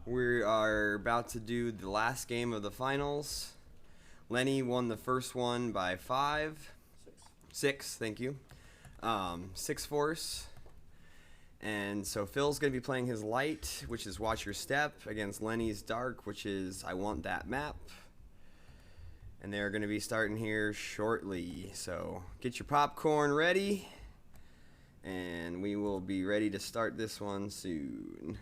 We are about to do the last game of the finals. Lenny won the first one by 5. 6, thank you. 6 force. And so Phil's going to be playing his light, which is Watch Your Step, against Lenny's dark, which is I Want That Map. And they're going to be starting here shortly. So get your popcorn ready. And we will be ready to start this one soon.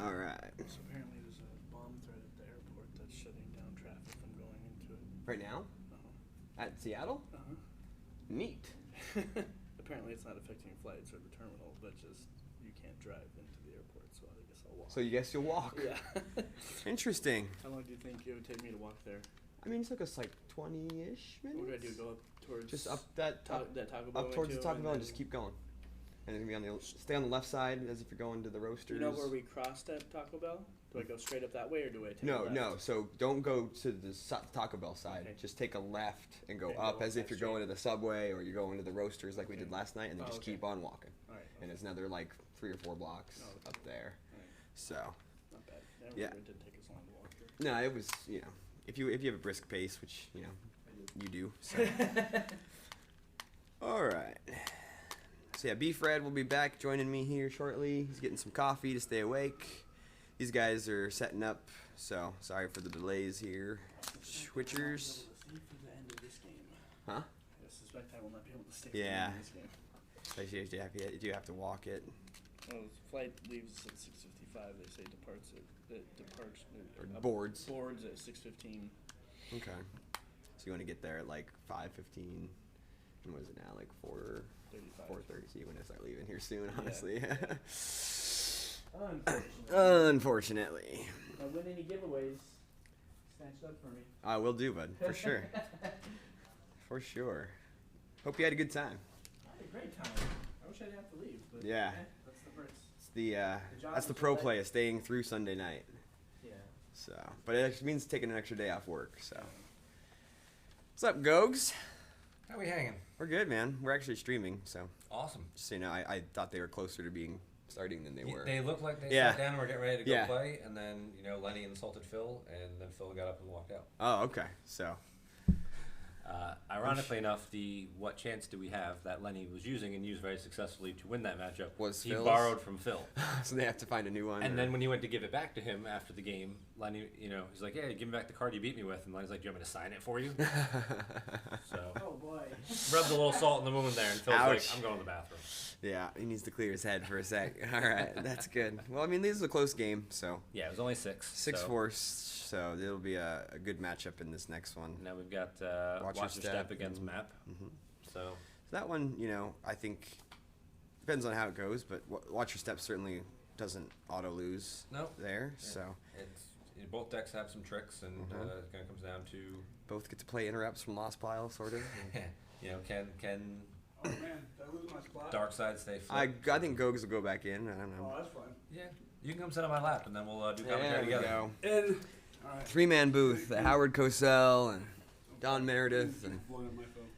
All right. So apparently there's a bomb threat at the airport that's shutting down traffic from going into it. Right now? Uh-huh. At Seattle? Uh-huh. Neat. Apparently it's not affecting your flights or the terminal, but just you can't drive into the airport, so I guess I'll walk. So you guess you'll walk? Yeah. Interesting. How long do you think it would take me to walk there? I mean, it took us like 20-ish minutes. What do I do? Go up towards Just up that Taco Bell? up towards the Taco Bell and just keep going. And it's gonna be on the stay on the left side as if you're going to the roasters. You know where we crossed at Taco Bell? Do I go straight up that way or do I take a No, left? no. So don't go to the Taco Bell side. Okay. Just take a left and go And up go as if you're straight. going to the subway or you're going to the roasters like we did last night, and then just okay. keep on walking. All right. And it's another like 3 or 4 blocks Okay. up there. All right. So Not bad. I Yeah. remember it didn't take us long to walk there. no, it was if you have a brisk pace, which you do. So. All right. So yeah, Beef Red will be back joining me here shortly. He's getting some coffee to stay awake. These guys are setting up, so sorry for the delays here. Switchers. For the end of this game. Huh? I suspect I will not be able to stay Yeah. for the end of this game. Especially if you do have to walk it. Well, the flight leaves at 6:55. They say departs Or boards. Boards at 6:15. Okay. So you want to get there at like 5:15. And what is it now? Like 35. 4:30. So you want to start leaving here soon, honestly. Unfortunately. Unfortunately. If I win any giveaways, snatch it up for me. I will do, bud, for sure. For sure. Hope you had a good time. I had a great time. I wish I didn't have to leave, but Yeah. that's the price. It's the that's the was pro right. play of staying through Sunday night. Yeah. So, but it actually means taking an extra day off work. So, what's up, Gogs? How we hanging? We're good, man. We're actually streaming, so Awesome. just so you know, I thought they were closer to being starting than they were. They looked like they Yeah. sat down and were getting ready to go Yeah. play, and then Lenny insulted Phil, and then Phil got up and walked out. Oh, okay. So, Ironically enough, the what chance do we have that Lenny was using and used very successfully to win that matchup Was he Phil's? borrowed from Phil. so they have to find a new one. And or- then when he went to give it back to him after the game, Lenny, he's like, "Yeah, give me back the card you beat me with." And Lenny's like, "Do you want me to sign it for you?" So Oh boy. rubbed a little salt in the wound there, and Phil's Ouch. like, "I'm going to the bathroom." yeah, he needs to clear his head for a sec. All right, that's good. Well, I mean, this is a close game, so Yeah, it was only 6. 6 so force. So it'll be a good matchup in this next one. Now we've got Watch Watch, Your Your Step Step against and- Map. Mhm. So So that one, I think depends on how it goes, but Watch Your Step certainly doesn't auto lose No. there. Yeah. So Both decks have some tricks, and Mhm. it kind of comes down to both get to play interrupts from Lost Pile, sort of. can Oh man, did I lose my spot? Dark Side stay I flipped? think Gogs will go back in. I don't know. Oh, that's fine. Yeah, you can come sit on my lap, and then we'll do There commentary we together. go. And all right. 3-man booth: Howard Cosell and Don Meredith. And Blowing up my phone.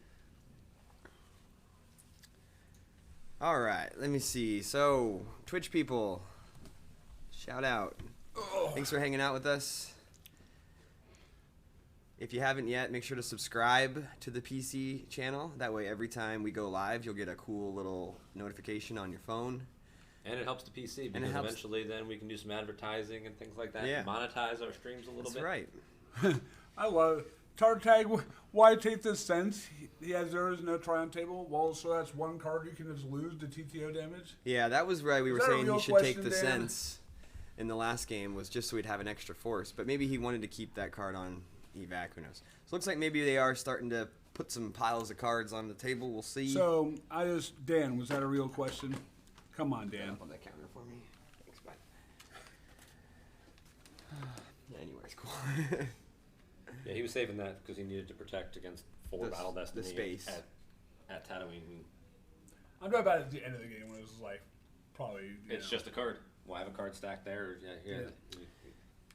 all right, let me see. So Twitch people, shout out! Thanks for hanging out with us. If you haven't yet, make sure to subscribe to the PC channel. That way, every time we go live, you'll get a cool little notification on your phone. and it helps the PC it because helps- eventually then we can do some advertising and things like that. Yeah. Monetize our streams a little That's bit. right. I love it. Card tag, why take this sense? He has zeros, no try on table. Well, so that's one card you can just lose to TTO damage. Yeah, that was right. We were that a saying he real should take question, the Dan? sense in the last game was just so we'd have an extra force. But maybe he wanted to keep that card on evac. Who knows? So it looks like maybe they are starting to put some piles of cards on the table. We'll see. So Dan, was that a real question? Come on, Stand Dan. up on that counter for me. Thanks, bud. Yeah, anywhere's cool. Yeah, he was saving that because he needed to protect against 4 The- Battle the Destiny space. at Tatooine. I'm talking about at the end of the game when it was like probably. It's just a card. We'll have a card stacked there. Yeah.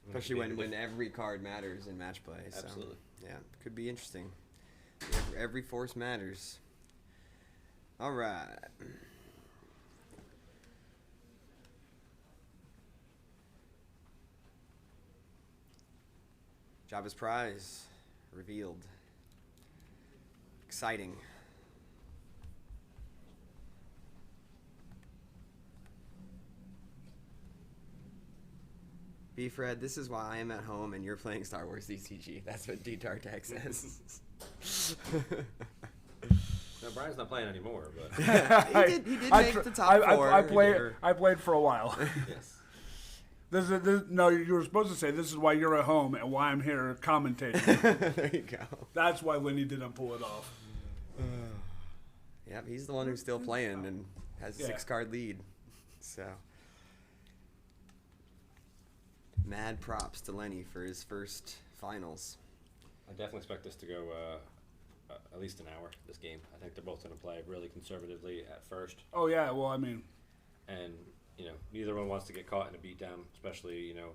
Especially when every card matters in match play. So, Absolutely. yeah, could be interesting. Every force matters. All right. Jabba's prize revealed. Exciting. B-Fred, this is why I am at home and you're playing Star Wars CCG. That's what D-Tartag says. No, Brian's not playing anymore, but he did make the top four. I played for a while. yes. No, you were supposed to say this is why you're at home and why I'm here commentating. There you go. That's why Lenny didn't pull it off. Yep, he's the one who's still playing and has a 6-card lead. So, mad props to Lenny for his first finals. I definitely expect this to go at least an hour, this game. I think they're both going to play really conservatively at first. Oh, yeah, well, I mean. And, you know, neither one wants to get caught in a beatdown, especially, you know,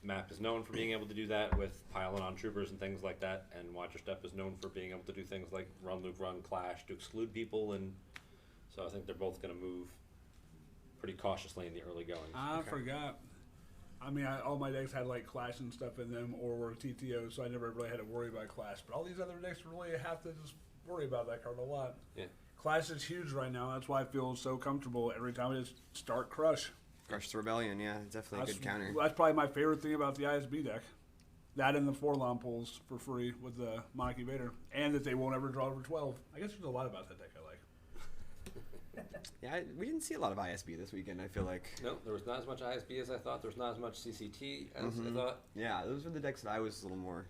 Map is known for being able to do that with piling on troopers and things like that, and Watcher Step is known for being able to do things like run, loop, run, clash to exclude people, and so I think they're both going to move pretty cautiously in the early goings. I forgot. I mean, all my decks had like Clash and stuff in them, or were TTO, so I never really had to worry about Clash. But all these other decks really have to just worry about that card a lot. Yeah. Clash is huge right now. That's why I feel so comfortable every time I just start Crush. Crush the Rebellion, yeah, definitely a good counter. That's probably my favorite thing about the ISB deck. That and the 4-LOM pulls for free with the Monarchy Vader. And that they won't ever draw over 12. I guess there's a lot about that deck I like. Yeah, we didn't see a lot of ISB this weekend, I feel like. No, there was not as much ISB as I thought. There was not as much CCT as I thought. Yeah, those were the decks that I was a little more...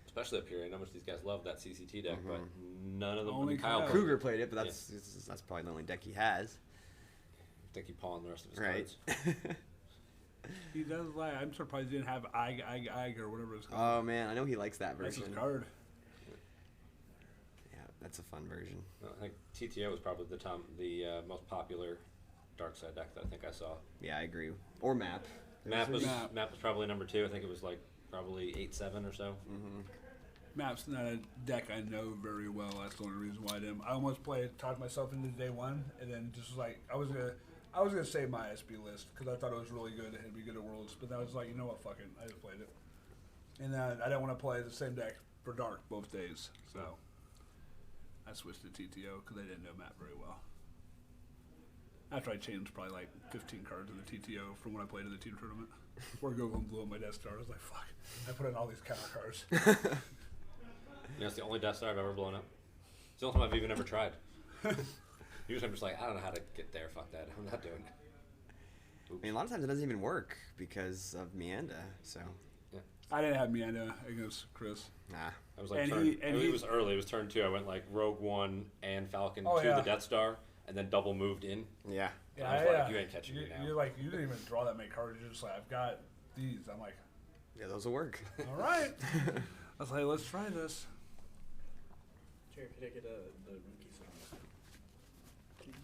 Especially up here. I know how much these guys love that CCT deck, but none of them... Only Kyle Kyle. Kruger played it, but that's probably the only deck he has. I think he pawned the rest of his Right. cards. He does like. I'm surprised he didn't have Ig or whatever it's called. Oh, man, I know he likes that That's version. his card. Yeah, that's a fun version. No, I think TTO was probably the most popular dark side deck that I think I saw. Yeah, I agree. Or Map. Map was Map. probably number 2. I think it was like probably 8-7 or so. Map's not a deck I know very well. That's the only reason why I didn't. I almost talked myself into day one, and then just was like I was gonna save my SB list because I thought it was really good. It'd be good at Worlds, but I was like, you know what, fuck it. I just played it, and I didn't want to play the same deck for Dark both days, so I switched to TTO because I didn't know Map very well. After I changed probably like 15 cards in the TTO from when I played in the team tournament, where Google blew up my Death Star. I was like, fuck. I put in all these counter cards. You know, it's the only Death Star I've ever blown up. It's the only time I've even ever tried. Usually I'm just like, I don't know how to get there. Fuck that. I'm not doing it. I mean, a lot of times it doesn't even work because of Meanda, so... I didn't have Meanda against Chris. Nah. I was like, And it was early. It was turn 2. I went like Rogue One and Falcon Oh, to yeah. the Death Star, and then double moved in. Yeah. And I was like, you ain't catching me now. You're like, you didn't even draw that many cards. You're just like, I've got these. I'm like, Yeah, those will work. all right. I was like, let's try this. Jared, could I get the rookie song? Please.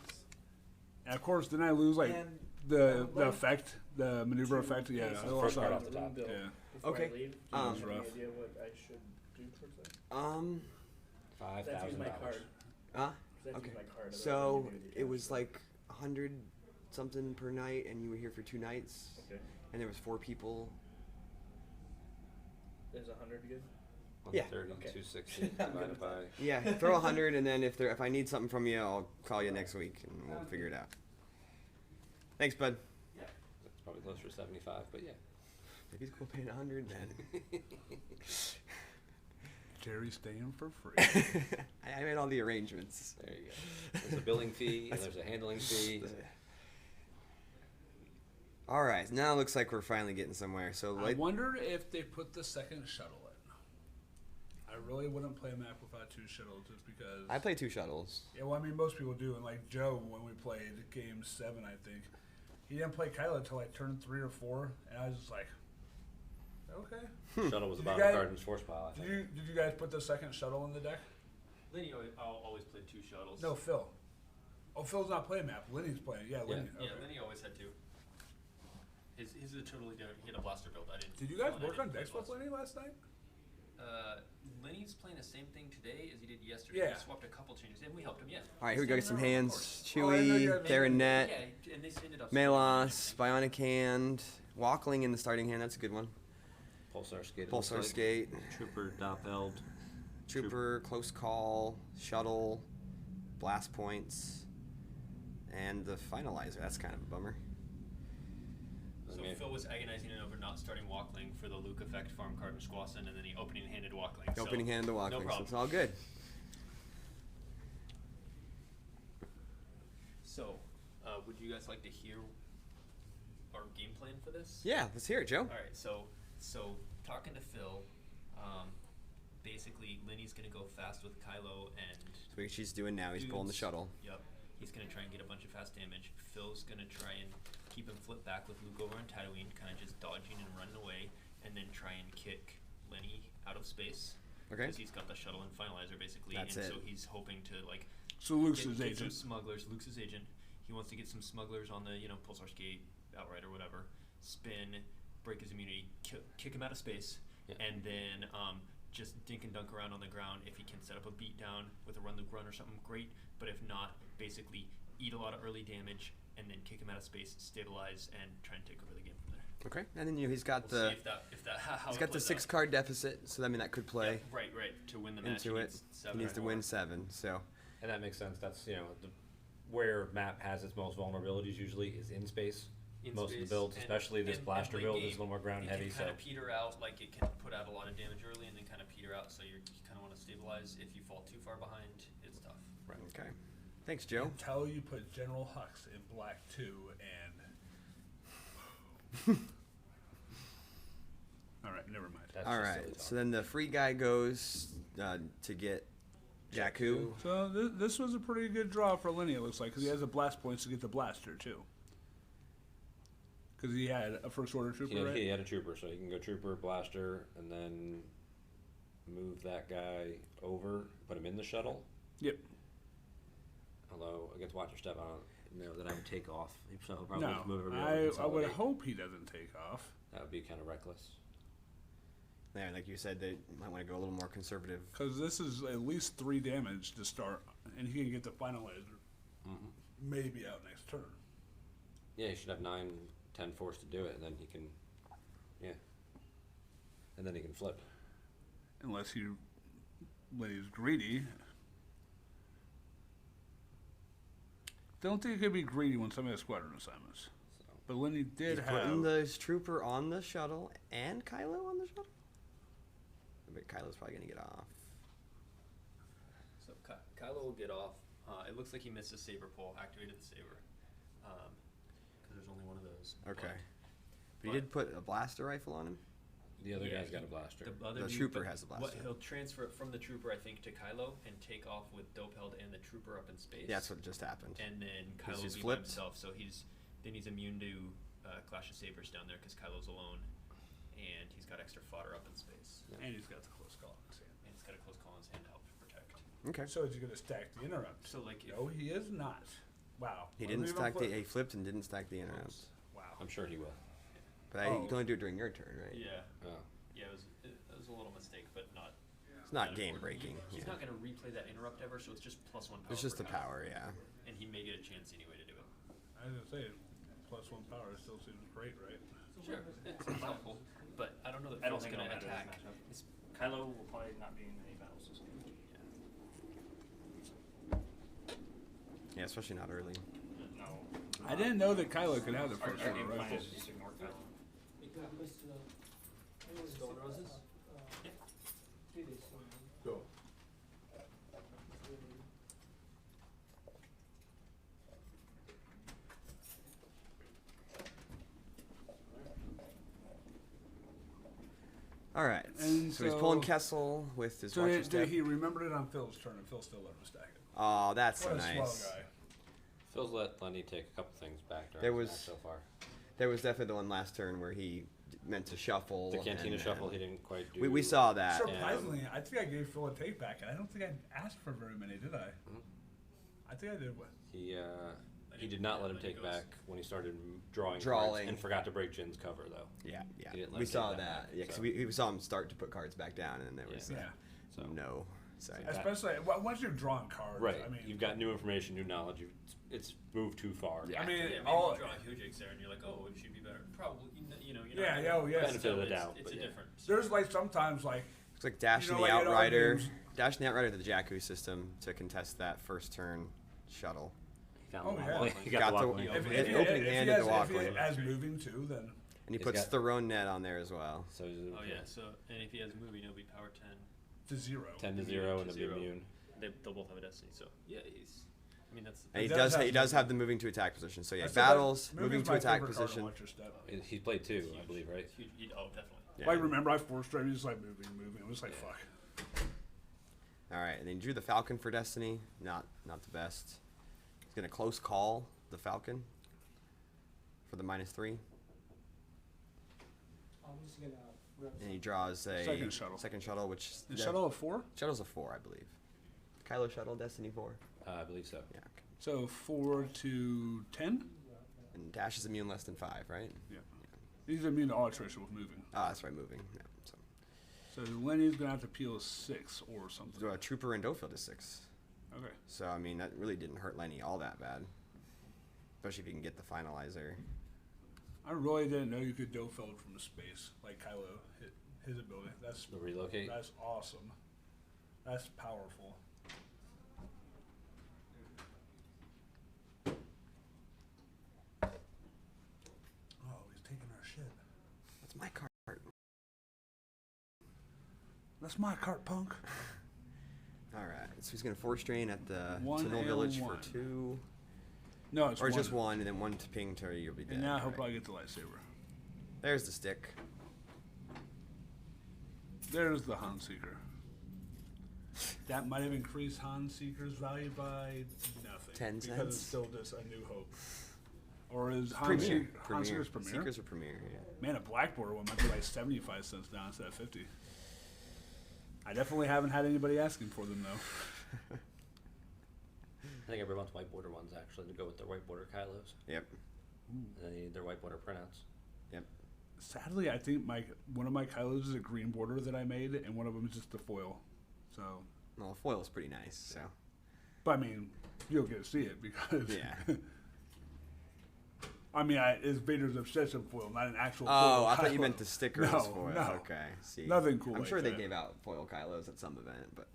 And of course, didn't I lose like And, the like, effect, the maneuver effect? Yeah, pieces I of lost first card that. off the top. Bill Yeah. Before Okay. I leave, do Um, you That's have any rough. idea what I should do towards that? That's use my $5,000. card. That's Okay. use my card. So, it was like 100 something per night, and you were here for 2 nights, Okay. and there was 4 people. Is 100 good? Yeah. 130, Okay. 260 divided by... Yeah, throw 100, and then if I need something from you, I'll call you next week, and we'll figure it out. Thanks, bud. It's probably closer to 75, but yeah. If he's cool paying 100, then... Jerry's staying for free. I made all the arrangements. There you go. There's a billing fee, and there's a handling fee. All right, now it looks like we're finally getting somewhere. So, I wonder if they put the second shuttle in. I really wouldn't play a map without 2 shuttles just because. I play 2 shuttles. Yeah, well, I mean, most people do. And like Joe, when we played game 7, I think, he didn't play Kylo until like turn 3 or 4. And I was just like, okay. Shuttle was Did about you a guys- Garden's Force pile, I think. Did you guys put the second shuttle in the deck? Lenny always played 2 shuttles. No, Phil. Oh, Phil's not playing map. Lenny's playing. Yeah, Lenny. Yeah, Okay. Lenny always had 2. His is a totally different. He had a blaster build. I didn't. Did you guys well, I work on didn't play decks with blaster. Lenny last night? Lenny's playing the same thing today as he did yesterday. Yeah. He swapped a couple changes, and we helped him. Yeah. All right, here we go. Get some Standing around, of hands. course. Oh, I know you Chewy, had- Theranet, Yeah, and they ended up. Melos, Bionic Hand, Walkling in the starting hand. That's a good one. Pulsar skate. it Pulsar looks like. Skate, Trooper, Doppeld. Trooper, Close Call, Shuttle, Blast Points, and the Finalizer. That's kind of a bummer. So Okay. Phil was agonizing over not starting Walkling for the Luke effect farm card in Squassen, and then he opening handed Walkling. So Opening hand to Walkling, No so problem. it's all good. So, would you guys like to hear our game plan for this? Yeah, let's hear it, Joe. All right. So talking to Phil, basically Lenny's gonna go fast with Kylo and. That's what she's doing now. He's pulling the dudes. shuttle. Yep. He's gonna try and get a bunch of fast damage. Phil's gonna try and keep him flip back with Luke over on Tatooine, kind of just dodging and running away, and then try and kick Lenny out of space. Okay. Because he's got the shuttle and finalizer basically, That's and it. so he's hoping to like So Luke's get his some agent. smugglers. Luke's his agent. He wants to get some smugglers on the Pulsar Skate, outright or whatever. Spin, break his immunity, kick him out of space, Yeah. and then just dink and dunk around on the ground. If he can set up a beatdown with a run Luke run or something, great. But if not, basically eat a lot of early damage and then kick him out of space, stabilize, and try and take over the game from there. Okay, and then he's got We'll the see if that how he's it got the plays 6 out. card deficit, so that could play Yeah, right. To win the match, into he it. needs He 7 needs or to more. win 7. So And that makes sense. That's where map has its most vulnerabilities usually is in space. In Most of space, the builds, and- especially this and blaster late build, game, is a little more ground heavy. It can So kind of peter out, like it can put out a lot of damage early and then kind of peter out. So you kind of want to stabilize. If you fall too far behind, it's tough. okay, thanks, Joe. Until you put General Hux in black 2 and. All right, never mind. that's All just right, silly so talk. then the free guy goes to get Jakku. So this was a pretty good draw for Lenny, it looks like, because he has the blast points to get the blaster too. Because he had a first order trooper, right? He had a trooper, so he can go trooper, blaster, and then move that guy over, put him in the shuttle. Yep. Although against Watcher Step, I don't know that I would take off. So he'll probably No, just move everybody over and I would consolidate. hope he doesn't take off. That would be kind of reckless. Yeah, like you said, they might want to go a little more conservative. Because this is at least 3 damage to start, and he can get the finalizer maybe out next turn. Yeah, he should have 9, 10 force to do it, and then he can, and then he can flip. Unless when he's greedy. Don't think he could be greedy when somebody has squadron assignments. So But Lenny did He's have. putting the trooper on the shuttle and Kylo on the shuttle. But Kylo's probably gonna get off. So Kylo will get off. It looks like he missed a saber pull, activated the saber, because there's only one of those. Okay. But he did put a blaster rifle on him. the other Yeah, guy's got a blaster. The other The dude, trooper but has the What, blaster. he'll transfer it from the trooper, I think, to Kylo and take off with Dopeld and the trooper up in space. Yeah, that's what just happened. And then He's Kylo will just be by flipped. himself, so he's immune to Clash of Sabers down there because Kylo's alone, and he's got extra fodder up in space, And he's got the close call in his hand. and he's got a close call in his hand to help protect. Okay. So is he going to stack the interrupt? So like, if, No, he is not. Wow. He Why didn't would stack even the. flip? He flipped and didn't stack the interrupt. Wow. I'm sure he will. But Oh. you can only do it during your turn, right? yeah, Oh. yeah, it was a little mistake, but not. It's not that game important. breaking. He's Yeah. not going to replay that interrupt ever, so it's just +1 power. It's just for the him. power, yeah. And he may get a chance anyway to do it. I was going to say, +1 power still seems great, right? Sure, it's helpful, but I don't know that I don't Phil's think going it'll to matter in attack. this matchup. Kylo will probably not be in any battles this game. Yeah, especially not early. No. I didn't know that Kylo could have the Our first game order plan rifle. is just ignore Kylo. Stone Roses? Go. All right. And So he's pulling so- Kessel with his So Watcher Step. he remembered it on Phil's turn, and Phil still let him stack it. Oh, that's so What a nice. swell guy. Phil's let Lenny take a couple things back during There this was- match so far. There was definitely the one last turn where he meant to shuffle. The Cantina and shuffle, then- he didn't quite do. We saw that. Surprisingly, I think I gave Phil a take back, and I don't think I asked for very many, did I? Mhm. I think I did. What? He He did not let him take back when he started drawing Drawing. cards and forgot to break Jin's cover though. Yeah, He yeah. didn't let We him take saw that that. back, Yeah, because so. we saw him start to put cards back down, and then there was Yeah. So no. So Especially once you've drawn cards. right, I mean, you've got new information, new knowledge. It's moved too far. Yeah. I mean, Yeah, maybe all. you draw a huge X there and you're like, oh, it should be better. Probably, you know, you're Yeah, not yeah, oh, yes. Benefit of the doubt, It's but a yeah. difference. There's like sometimes like it's like dashing You know, the like in all outrider, games- dashing the outrider to the Jakku system to contest that first turn shuttle. He found Oh, the yeah. walk lane. He got Got the walk the- lane. if- if, if he- opening if he hand has, of the walk if he lane. has moving too, then And he He's puts got- Throne Net on there as well. So he's Oh yeah, so and if he has moving, it'll be power 10. to 0. 10 to 0 and To it'll be 0. immune. They'll both have a destiny. So yeah, he's. I mean that's. And he does does have he does moving. have the moving to attack position. So yeah, That's the battles, best- moving moving's to my attack favorite card on position. Watch Your Step. He's played 2, I huge. believe, right? It's huge. Oh, definitely. Yeah. Like remember, I forced him. He was like moving. It was like fuck. All right, and then he drew the Falcon for Destiny. Not the best. He's gonna close call the Falcon for the -3, and he draws a Second shuttle. which The shuttle of 4, Shuttle's a 4, I believe. Kylo Shuttle, Destiny 4. I believe so. Yeah. Okay. so 4 to 10. And Dash is immune less than 5, right? Yeah, he's immune to all attrition with moving. Ah, that's right, moving. Yeah. So Lenny's gonna have to peel 6 or something. So Trooper and Dofield is 6. Okay. So I mean that really didn't hurt Lenny all that bad, especially if you can get the finalizer. I really didn't know you could Dofeld from space like Kylo hit his ability. That's The relocate. That's awesome. That's powerful. Oh, he's taking our shit. That's my card. That's my cart, punk. All right, so he's gonna force drain at the One Tunnel and Village one. for 2, No, it's or just 1, and then 1 to ping to you'll be dead. And now he'll All right. probably get the lightsaber. There's the stick. There's the Han Seeker. That might have increased Han Seeker's value by nothing. 10 because cents? it's still just a New Hope. Or is Han, Premier. Han Seeker's Premier? Seekers are Premier. Yeah. Man, a black border one might be like 75 cents down instead of 50. I definitely haven't had anybody asking for them though. I think everyone's white border ones actually to go with their white border Kylos. Yep. And then they need their white border printouts. Yep. Sadly, I think one of my Kylos is a green border that I made, and one of them is just the foil. So, Well, foil's pretty nice. So. but I mean, you'll get to see it because Yeah. I mean, it's Vader's obsession foil, not an actual. Oh, foil I thought you Kylo. meant the sticker No, was foil. no. Okay. See. Nothing cool I'm like sure they that. gave out foil Kylos at some event, but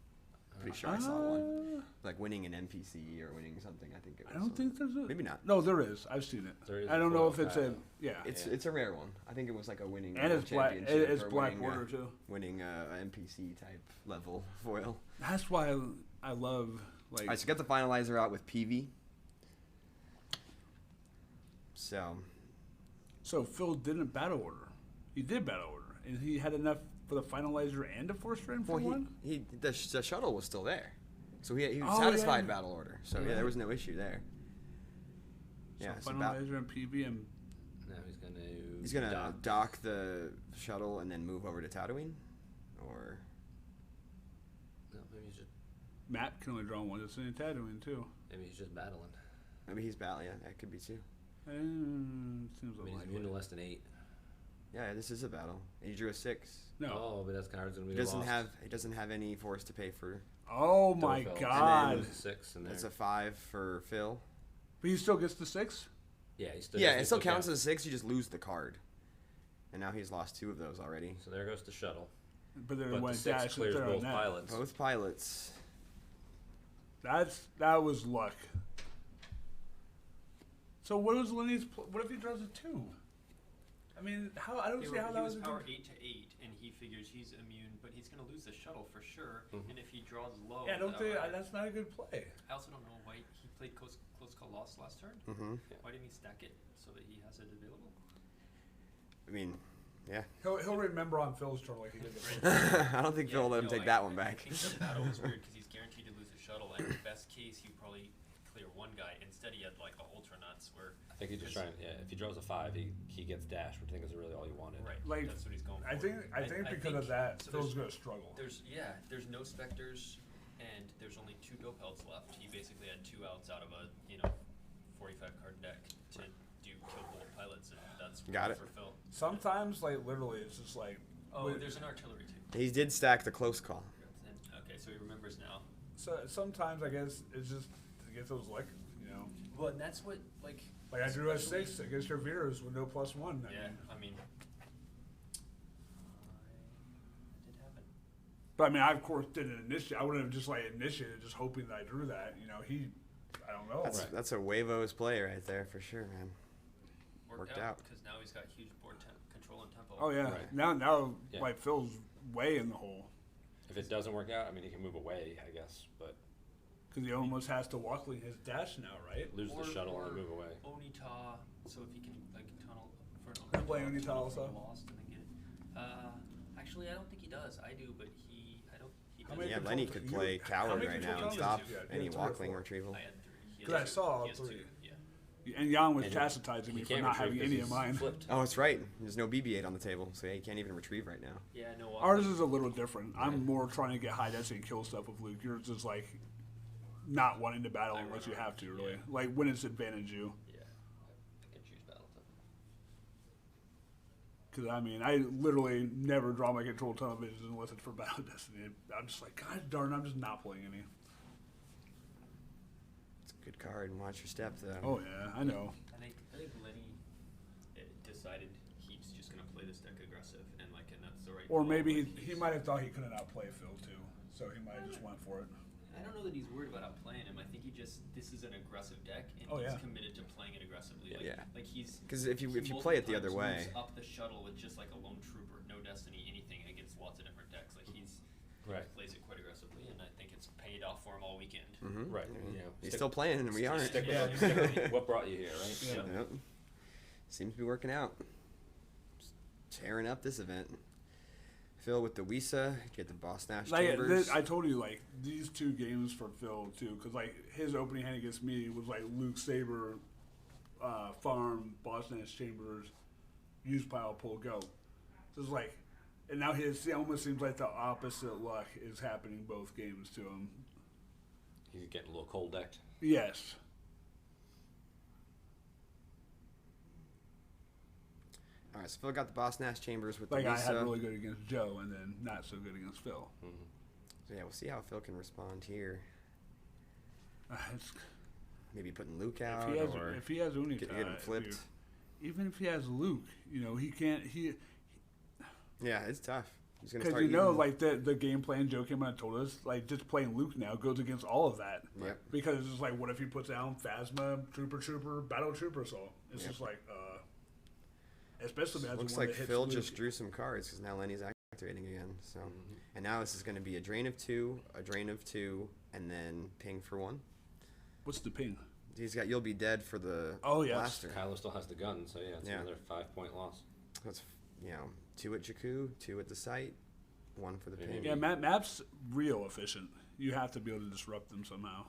pretty sure I saw one. Like winning an NPC or winning something. I think it was. I don't think there's a. Maybe not. No, there is. I've seen it. There is I a don't know foil if it's a. Kylo. Yeah. It's a rare one. I think it was like a winning And it's black. championship It's or black winning, border too. winning a NPC type level foil. That's why I love like. All right, so get the finalizer out with PV. So Phil didn't battle order. He did battle order, and he had enough for the finalizer and a force strand for well, one. the shuttle was still there, so he Oh, satisfied yeah. battle order. So yeah, there was no issue there. Yeah, So so finalizer and PV and Now he's gonna dock the shuttle and then move over to Tatooine, or No, maybe he's just Matt can only draw one. It's in Tatooine too. battling. maybe he's battling. Yeah, that could be too. Seems I mean, he's unlikely. immune to less than 8. Yeah, this is a battle. And he drew a 6. No. Oh, but that's card's gonna be He doesn't lost. have any force to pay for. Oh my Dofeld. God! There's a 6 in there. That's a 5 for Phil. But he still gets the 6. Yeah, he still. Yeah, he it still counts as a 6. You just lose the card. And now he's lost 2 of those already. So there goes the shuttle. But then But when the 6 dash clears there on both that. pilots. Both pilots. That was luck. So what was Lenny's? What if he draws a 2? I mean, how I don't see how He that was was. power 8 to 8, and he figures he's immune, but he's going to lose the shuttle for sure. Mhm. And if he draws low, Yeah, I don't think that's not a good play. I also don't know why he played close call loss last turn. Mm-hmm. Why didn't he stack it so that he has it available? I mean, yeah. He'll remember on Phil's turn like he did the first. I don't think Phil will let him take that one back. I think the battle was weird because he's guaranteed to lose the shuttle, and best case he'd probably clear one guy. Instead, he had like a ultra nuts where. I think he's just trying. Yeah, if he draws a 5, he gets dash, which I think is really all you wanted. Right, Like, that's what he's going for. I think because of that, so Phil's there's- gonna struggle. There's no specters, and there's only 2 dopelts left. He basically had 2 outs out of a 45 that's Got rough it. for Phil. Sometimes, like, literally, it's just like. Oh, with- there's an artillery too. He did stack the close call. Okay, so he remembers now. So sometimes I guess it's just to get those lick, you know. Well, and that's what like. Like I drew a especially- 6 against your Veers with no +1. Yeah, I mean. It did happen. But I mean, I of course didn't initiate. I wouldn't have just like initiated, just hoping that I drew that. You know, I don't know. That's a Huevos play right there for sure, man. Worked out. because now he's got huge board control and tempo. Oh yeah. Right. Now, Yeah. like Phil's way in the hole If it doesn't work out, I mean, he can move away, I guess, but because he almost has to walkling his dash now, right? lose the shuttle and move away. Onita, so if he can like tunnel for an I'm playing Onita tunnel also. from Lost and then get it. Actually, I don't think he does. I do, but I don't. He How doesn't. many Yeah, control Lenny t- could you- play how coward many right control now and towers stop did you have? any You had 3 or walkling 4. retrieval. I had 3. He 'Cause I has saw all he has 3. 2, yeah. And Jan was And chastising he me for can't not retrieve having any 'cause of he's mine. Flipped. Oh, that's right. There's no BB-8 on the table, so yeah, you can't even retrieve right now. Yeah, no. Ours is a little different. I'm more trying to get high density and kill stuff with Luke. Yours is like not wanting to battle I unless run you around, have to, really. yeah. Like when it's advantage you. Yeah. I can choose battle time. Because I mean, I literally never draw my control televisions unless it's for Battle Destiny. I'm just like, God darn, I'm just not playing any. It's a good card, and watch your step, though. Oh yeah, I know. I think Lenny decided he's just gonna play this deck aggressive and that's the right. Or call, maybe but he might have thought he couldn't outplay Phil too, so he might have just went for it. I don't know that he's worried about outplaying him. I think this is an aggressive deck, and Oh, he's yeah. committed to playing it aggressively. Like, Yeah. like he's Because if you he play it the multiple other times way, moves up the shuttle with just like a lone trooper, no destiny, anything against lots of different decks. Like he's Right. plays it quite aggressively, and I think it's paid off for him all weekend. mhm. Right. Yeah. You know, He's stick- still playing, and we aren't. Stick Yeah. with stick with what brought you here, right? Yeah. So, Yep. Seems to be working out. Just tearing up this event. Phil with the WYS, get the Boss Nash Like, Chambers. I told you, like, these 2 games for Phil, too, because, like, his opening hand against me was, like, Luke Saber, Farm, Boston Nash Chambers, use pile, pull, go. So it's like, and now it almost seems like the opposite luck is happening both games to him. He's getting a little cold decked. Yes. All right, so Phil got the Boss Nash Chambers with Like, the I had WYS. really good against Joe, and then not so good against Phil. So yeah, we'll see how Phil can respond here. It's, Maybe putting Luke out, if he has Unita, get him flipped. even if he has Luke, you know, he can't, Yeah, it's tough. He's gonna because start. you know, eating- like the game plan Joe came out and told us, like just playing Luke now goes against all of that. Yep. Because it's just like, what if he puts down Phasma, Trooper, Battle Trooper? So it's Yep. just like, especially as Looks the one like that hits Phil Luke. just drew some cards because now Lenny's activating again. So, and now this is going to be a drain of 2, a drain of 2, and then ping for 1. What's the ping? He's got you'll be dead for the Oh, yes. blaster. Kylo still has the gun, so yeah, it's Yeah. another 5-point loss. That's 2 at Jakku, 2 at the site, 1 for the Yeah, ping. Yeah, map's real efficient. You have to be able to disrupt them somehow.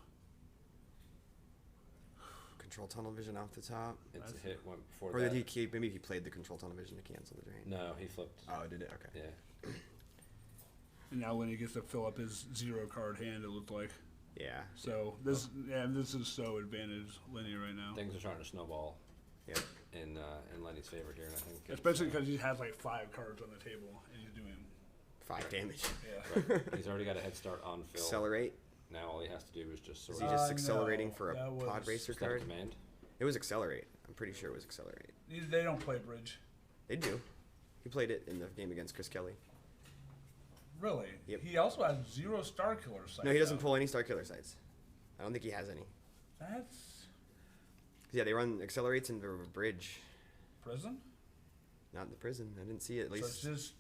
Control tunnel vision off the top. It's a hit one before Or that. did he keep? Maybe he played the control tunnel vision to cancel the drain. No, he flipped. Oh, did it? Okay. Yeah. And now when he gets to fill up his 0 card hand, it looked like. Yeah. So this is so advantage Lenny right now. Things are starting to snowball Yep. in Lenny's favor here, and I think it's, Especially because he has like 5 cards on the table and he's doing 5 damage. yeah. right. He's already got a head start on Phil. Accelerate. Now all he has to do is just Is sort he of just accelerating no, for a that was- pod racer is that a card? command. It was accelerate. I'm pretty sure it was accelerate. They don't play bridge. They do. He played it in the game against Chris Kelly. Really? Yep. He also has 0 Star Killer sites. No, he doesn't out. pull any Star Killer sites. I don't think he has any. That's Yeah, they run accelerates into a bridge, prison. not in the prison. I didn't see it at So it's least. just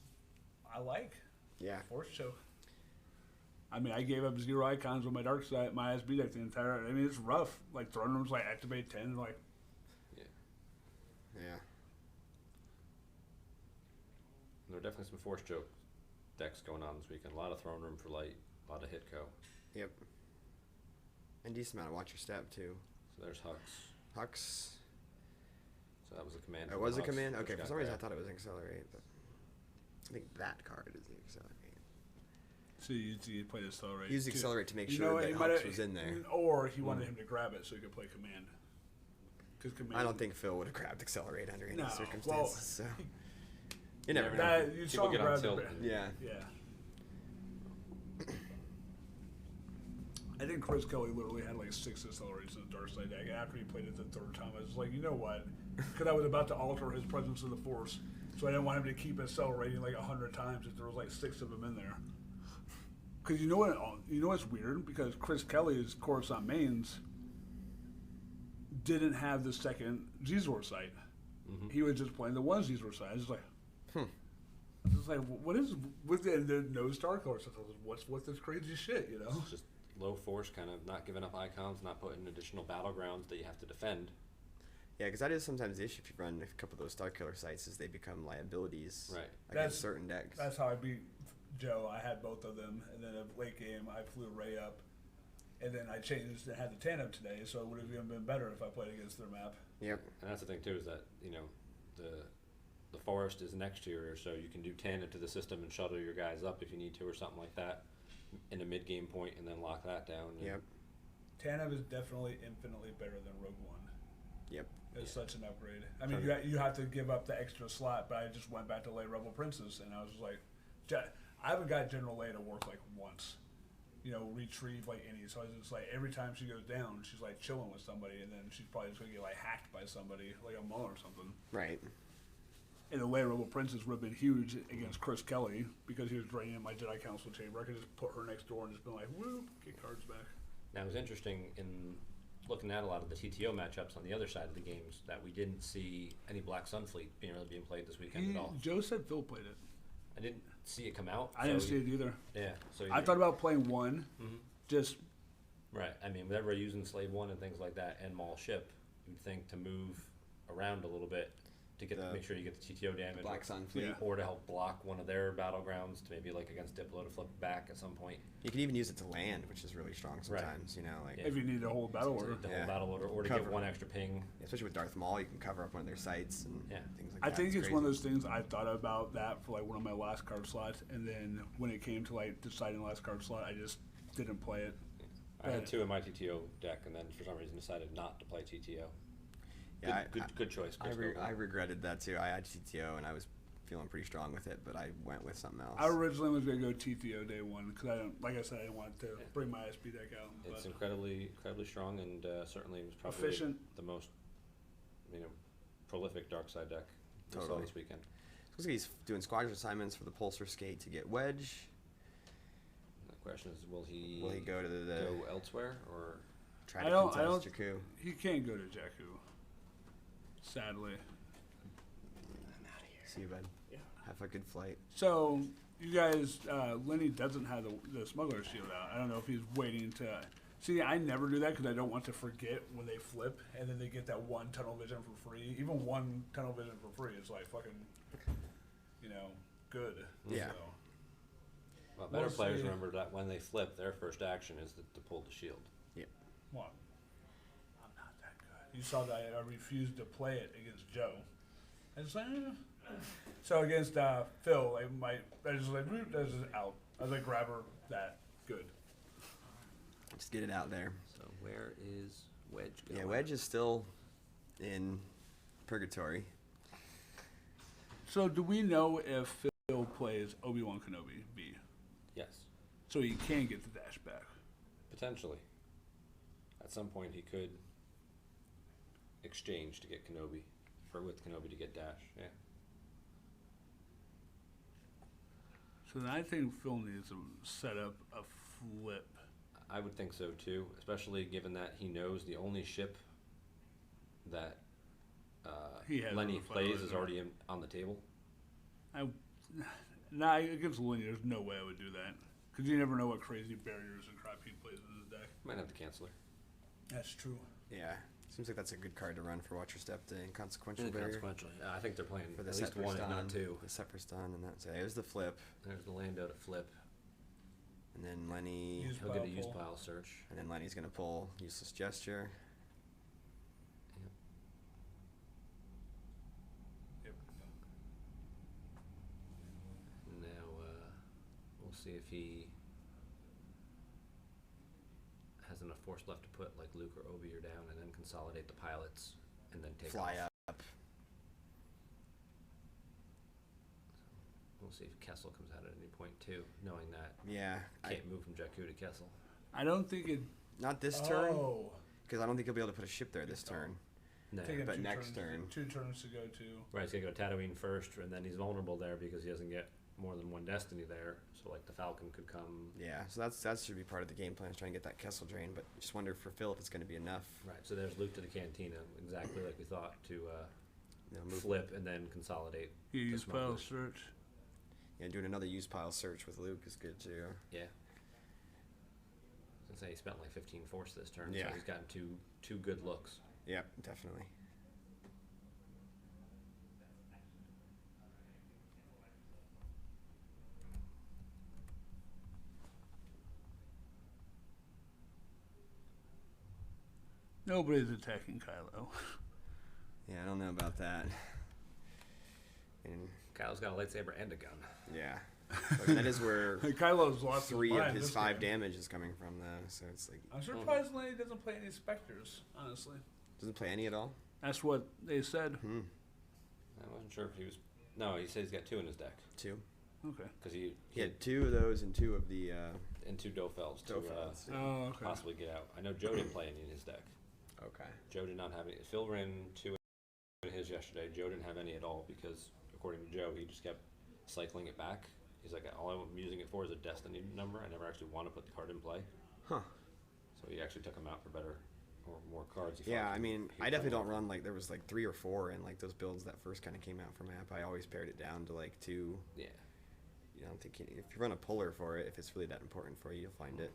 I like Yeah. force choke. I mean, I gave up 0 icons with my dark side, my SB deck the entire. I mean, it's rough. Like throne rooms, like activate 10, like Yeah. There are definitely some force choke decks going on this weekend. A lot of throne room for light, a lot of Hitco. Yep. And decent amount of watch your step too. So there's Hux. Hux. So that was a command. It from was a Hux, command. which Okay, for got some reason I grabbed. thought it was accelerate, but I think that card is the accelerate. so you play the accelerate. Use the too. accelerate to make You sure know, that he might Hux have- was in there. Or he wanted him to grab it so he could play command. I don't think Phil would have grabbed Accelerate under any No. circumstances. Well, so you never know. That, you saw People him get on grab tilt. the Yeah. Yeah. I think Chris Kelly literally had like 6 accelerates in the Dark Side deck. After he played it the 3rd time, I was like, you know what? Because I was about to alter his presence of the Force, so I didn't want him to keep accelerating like 100 times if there was like 6 of them in there. Because you know what? You know what's weird? Because Chris Kelly's Coruscant mains didn't have the second Zor sight. Mm-hmm. He was just playing the one Zor sight. I was just like, I was just like, what is with the no star color stuff? What's this crazy shit? You know? It's just low force, kind of not giving up icons, not putting additional battlegrounds that you have to defend. Yeah, because that is sometimes the issue if you run a couple of those Star Killer sites is they become liabilities Right. against certain decks. That's how I beat Joe. I had both of them, and then a late game I flew Ray up, and then I changed and had the Tandem today, so it would have even been better if I played against their map. Yep. And that's the thing too, is that, you know, the forest is next to you, so you can do tandem to the system and shuttle your guys up if you need to or something like that in a mid game point and then lock that down. Yep. Tandem is definitely infinitely better than Rogue One. Yep. It's such an upgrade. I mean, you have to give up the extra slot, but I just went back to lay Rebel Princess, and I was just like, I haven't got General Leia to work like once. You know, retrieve like any. So I was just like, every time she goes down, she's like chilling with somebody, and then she's probably just gonna get like hacked by somebody, like a Maul or something. Right. And the Leia Rebel Princess would have been huge against Chris Kelly because he was draining my Jedi Council chamber. I could just put her next door and just been like, whoop, get cards back. Now it was interesting in looking at a lot of the TTO matchups on the other side of the games that we didn't see any Black Sun Fleet being played this weekend at all. Joe said Phil played it. I didn't see it come out. I didn't see it either. Yeah. So I thought about playing one, just right. I mean, whenever we're using Slave 1 and things like that and Maul ship, you'd think to move around a little bit to get make sure you get the TTO damage. Black Sun Fleet. Yeah. Or to help block one of their battlegrounds to maybe like against Diplo to flip back at some point. You can even use it to land, which is really strong sometimes. You know, like if you need to hold battle order. To hold Yeah. battle order or to Cover. get one extra ping. especially with Darth Maul, you can cover up one of their sites and things like I that. think it's crazy. one of those things I thought about that for like one of my last card slots, and then when it came to like deciding the last card slot, I just didn't play it. I had 2 in my TTO deck and then for some reason decided not to play TTO. Yeah, Good choice. I Chris Goldberg. regretted that too. I had TTO and I was feeling pretty strong with it, but I went with something else. I originally was gonna go TTO day one because I don't, like I said, I didn't want to bring my SB deck out. It's But incredibly strong and certainly was probably Efficient. the most prolific dark side deck we saw Totally. this weekend. Looks like he's doing squadron assignments for the Pulsar Skate to get Wedge. The question is, will he go to the go elsewhere or try I to don't- contest Jakku? he can't go to Jakku, sadly. See you, bud. Yeah. Have a good flight. So you guys, Lenny doesn't have the smuggler shield out. I don't know if he's waiting to. See, I never do that because I don't want to forget when they flip and then they get that one tunnel vision for free. Even one tunnel vision for free is like fucking, good. Yeah. So, well, better We'll players see. remember that when they flip, their first action is to pull the shield. what? I'm not that good. You saw that I refused to play it against Joe. I just like, So against Phil, I just like, this is out. I was like, grab her, that, good. Just get it out there. So where is Wedge going? Yeah, Wedge is still in purgatory. So do we know if Phil plays Obi-Wan Kenobi B? Yes, So he can get the dash back. potentially. At some point, he could exchange to get Kenobi, or with Kenobi to get dash. Yeah. So then I think Phil needs to set up a flip. I would think so too, especially given that he knows the only ship that He has Lenny on the plays file, is already on the table. Nah, against Lenny, there's no way I would do that. Because you never know what crazy barriers and crap he plays in his deck. Might have to cancel her. That's true. Yeah. Seems like that's a good card to run for Watcher Step, the Inconsequential Barrier. Inconsequential. I think they're playing For the at least Separate one Stun, and not 2. The Separate Stun, and that's it. It was the flip. There's the Lando to flip. And then Lenny. Use He'll get a pile use pull. pile search. And then Lenny's going to pull Useless Gesture. Yep. Now we'll see if he has enough force left to put like Luke or Obi or down, and then consolidate the pilots and then take fly off. up. We'll see if Kessel comes out at any point too, knowing that Yeah, can't move from Jakku to Kessel. I don't think it. not this turn, Oh. because I don't think he'll be able to put a ship there this turn. No. Take him But two next turns, turn. 2 turns to go to. Right, he's gonna go Tatooine first, and then he's vulnerable there because he doesn't get more than one destiny there. So like the Falcon could come. Yeah, so that should be part of the game plan, is trying to get that Kessel drain. But just wonder for Phil if it's going to be enough. Right, so there's Luke to the Cantina, exactly like we thought, to You know, move. flip and then consolidate. You the use file smugglers. search. Yeah, doing another use pile search with Luke is good too. Yeah. I was gonna say he spent like 15 force this turn, Yeah. so he's gotten two good looks. Yeah, definitely. Nobody's attacking Kylo. Yeah, I don't know about that. And Kyle's got a lightsaber and a gun. yeah, but that is where Kylo's lost 3 his of mind his this 5 game. damage is coming from though. So it's like I'm surprised Lenny doesn't play any Spectres, honestly. doesn't play any at all. That's what they said. Hmm. I wasn't sure if he was. No, he said he's got 2 in his deck 2. Okay. because he He had 2 of those and 2 of the and 2 Dofels to Dofels. Oh, okay. possibly get out. I know Joe didn't play any in his deck. Okay. Joe did not have any. Phil ran 2 in his yesterday. Joe didn't have any at all because, according to Joe, he just kept cycling it back. He's like, all I'm using it for is a destiny number. I never actually want to put the card in play. Huh. So he actually took him out for better or more cards. He Yeah, felt I mean, he I definitely played don't run like there was like 3 or 4 in like those builds that first kind of came out for map. I always pared it down to like 2. Yeah. You don't think if you run a puller for it, if it's really that important for you, you'll find it.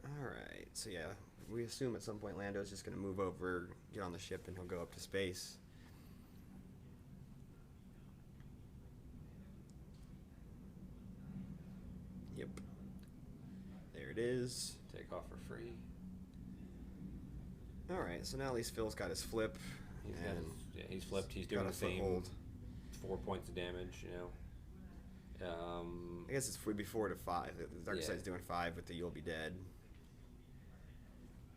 All right, so yeah, we assume at some point Lando's just gonna move over, get on the ship, and he'll go up to space. Yep. There it is. Take off for free. All right, so now at least Phil's got his flip. He's got and his, yeah, he's flipped. He's got doing a the same foothold. 4 points of damage. You know. I guess it's would be 4 to 5. The dark Yeah. side's doing 5 with the You'll Be Dead,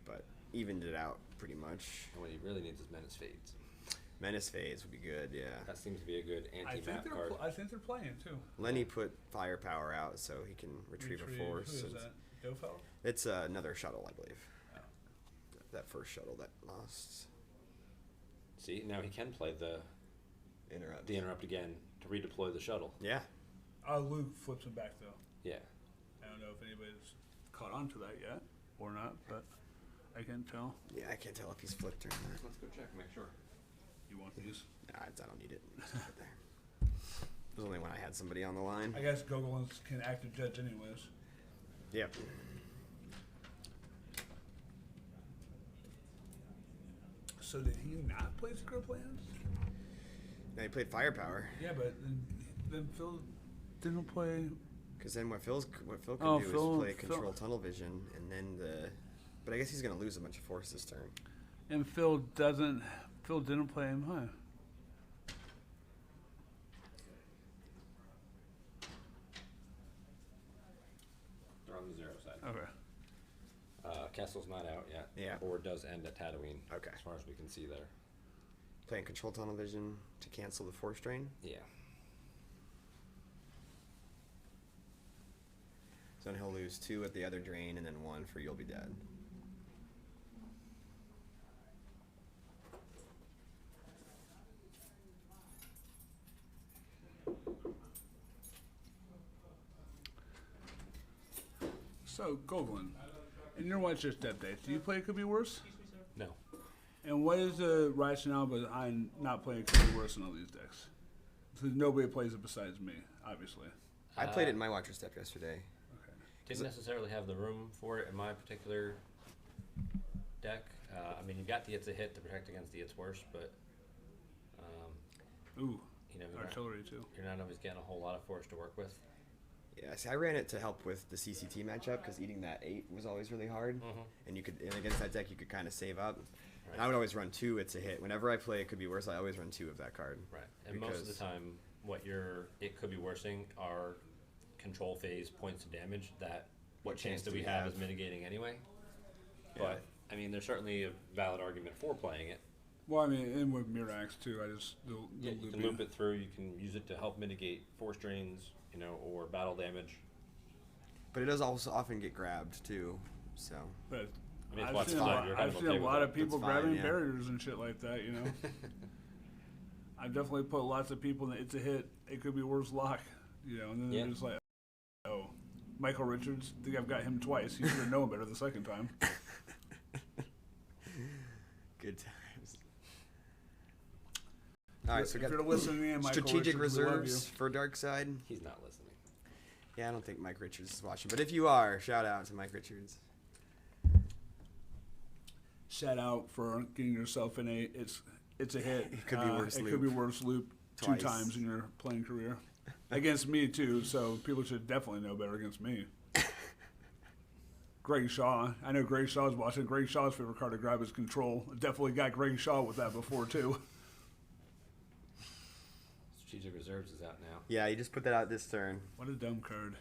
but evened it out pretty much. And what he really needs is Menace Fades. Menace Phase would be good, yeah. That seems to be a good I anti-map think card. I think they're playing too. Lenny put firepower out so he can retrieve a force. Who is and that? Dofel? It's another shuttle, I believe. Oh. That first shuttle that lost. See, now he can play the interrupt again to redeploy the shuttle. Yeah. Luke flips him back though. Yeah. I don't know if anybody's caught on to that yet or not, but I can tell. Yeah, I can't tell if he's flipped or not. Let's go check, make sure. You want these? Nah, I don't need it. Just keep it there. It was only when I had somebody on the line. I guess Gogolins can act as judge anyways. Yep. So did he not play Secret Plans? Now he played firepower. Yeah, but then Phil didn't play. Because then what Phil can Oh, do Phil- is play Phil- control tunnel vision, and then but I guess he's gonna lose a bunch of force this turn. And Phil didn't play him, huh? They're on the 0 side. Okay. Kessel's not out yet. Yeah. The board does end at Tatooine. Okay. As far as we can see there. Playing control tunnel vision to cancel the force drain. Yeah. So then he'll lose 2 at the other drain, and then 1 for You'll Be Dead. So Gogolin, in your watch list updates, do you play Could Be Worse? No. And what is the rationale behind not playing Could Be Worse in all these decks? Because nobody plays it besides me, obviously. I played it in my Watcher Step yesterday. Okay. Didn't necessarily have the room for it in my particular deck. I mean, you've got the It's a Hit to protect against the It's Worse, but Ooh, you know, artillery too. you're not always getting a whole lot of force to work with. Yeah, see, I ran it to help with the CCT matchup because eating that 8 was always really hard, and and against that deck you could kind of save up. And I would always run 2 It's a Hit. Whenever I play It Could Be Worse, I always run 2 of that card. Right. And most of the time, what it could be worsing are control phase points of damage that What chance chance do do we we have have? is mitigating anyway. But I mean, there's certainly a valid argument for playing it. Well, I mean, and with Mirax too, I just the Yeah, you can loop it through. You can use it to help mitigate force drains, or battle damage. But it does also often get grabbed too. So But I mean, it's I've lots seen, of a fun. lot, You're kind I've of seen okay a with lot it. of people That's fine, grabbing yeah. barriers and shit like that. I've definitely put lots of people in the, it's a hit. It could be worse luck. And then Yeah. they're just like, oh, Michael Richards. I think I've got him twice. You should have known better the second time. good times. All right, so we if got you're listening in, Michael strategic Richards, we love reserves for Dark Side. He's not listening. Yeah, I don't think Mike Richards is watching, but if you are, shout out to Mike Richards. Shout out for getting yourself in it's a hit. It could be worse It loop. could be worse loop Twice. 2 times in your playing career. Against me too, so people should definitely know better against me. Greg Shaw. I know Greg Shaw's watching. Greg Shaw's favorite card to grab is Control. Definitely got Greg Shaw with that before too. Strategic Reserves is out now. Yeah, you just put that out this turn, What a dumb card.